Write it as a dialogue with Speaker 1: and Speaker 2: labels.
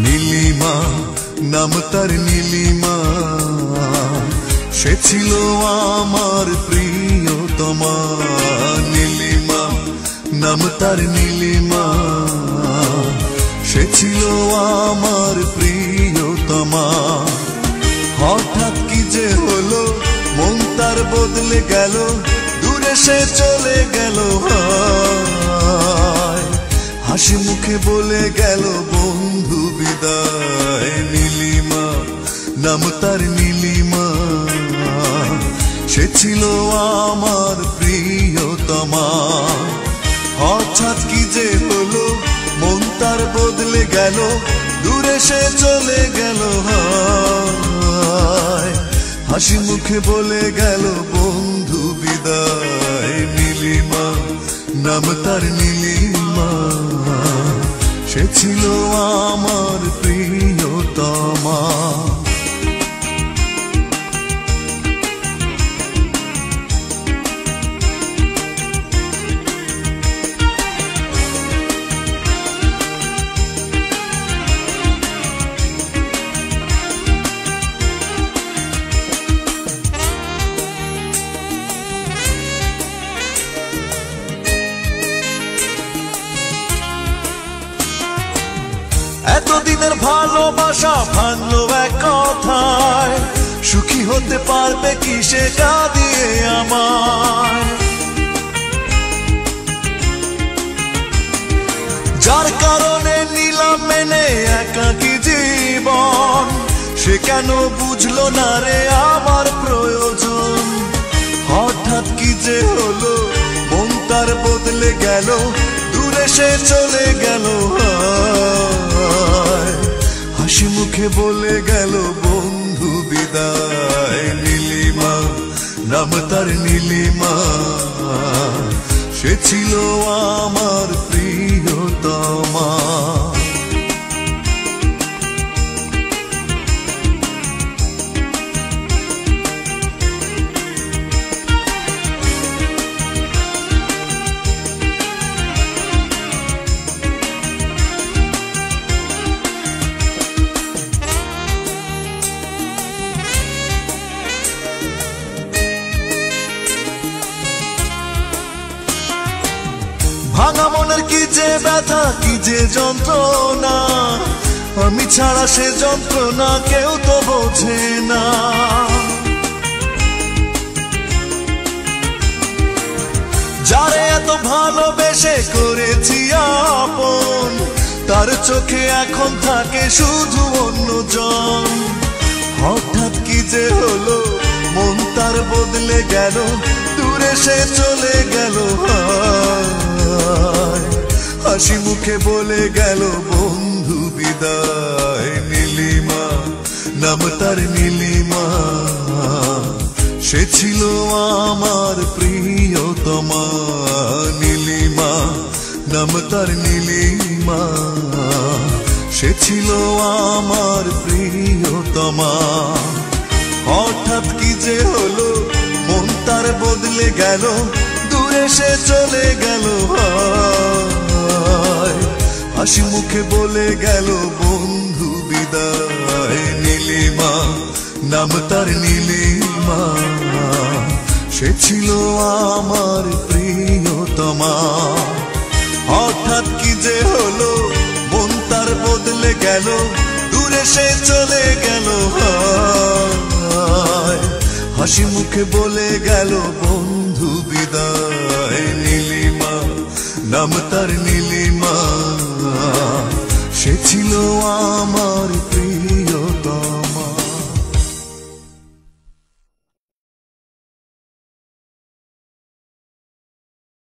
Speaker 1: নীলিমা নাম তার নীলিমা, সে ছিল আমার প্রিয়তমা। নীলিমা নাম তার নীলিমা, সে ছিল আমার প্রিয়তমা। হঠাৎ কি যে হলো, মন তার বদলে গেল, দূরে সে চলে গেল। হাসি মুখে বলে গেল বন্ধু বিদায়। নীলিমা নাম তার নীলিমা, সে ছিল আমার প্রিয়তমা। হঠাৎ কি যে হলো, মন তার বদলে গেল, দূরে সে চলে গেল। হাসি মুখে বলে গেল বন্ধু বিদায়। নীলিমা নাম তার নীলিমা, সে ছিল আমার প্রিয়তমা। এতদিনের ভালোবাসা ভাঙলো এক কথায়, সুখী হতে পারবে কি সেটা দিয়ে আমার? যার কারণে নিলাম মেনে একাকী জীবন, সে কেন বুঝলো না রে আমার প্রয়োজন? হঠাৎ কি যে হলো, মন তার বদলে গেল, দূরে সে চলে গেল। হাসি মুখে বলে গেল বন্ধু বিদায়। নীলিমা নাম তার নীলিমা, সে ছিল আমার প্রিয়তমা। ভাঙা মনের কি যে ব্যথা, কি যে যন্ত্রণা, আমি ছাড়া সে যন্ত্রণা কেউ তো বোঝে না। যারে এত ভালোবেসে করেছি আপন, তার চোখে এখন থাকে শুধু অন্যজন। হঠাৎ কি যে হলো, মন তার বদলে গেল, দূরে সে চলে গেল। হাসি মুখে বলে গেল বন্ধু বিদায়। নীলিমা নাম তার নীলিমা, সে ছিল আমার প্রিয়তমা। নীলিমা নাম তার নীলিমা, সে ছিল আমার প্রিয়তমা। হঠাৎ কি যে হলো, মন তার বদলে গেল, দূরে সে চলে গেল। হাসি মুখে বলে গেল বন্ধু বিদায়। নীলিমা নাম তার নীলিমা, সে ছিল আমার প্রিয়তমা। হঠাৎ কি যে হলো, মন তার বদলে গেল, দূরে সে চলে গেল। হাসি মুখে বলে গেল বন্ধু বিদায়। নীলিমা নাম তার নীলিমা, সে ছিল আমার প্রিয়।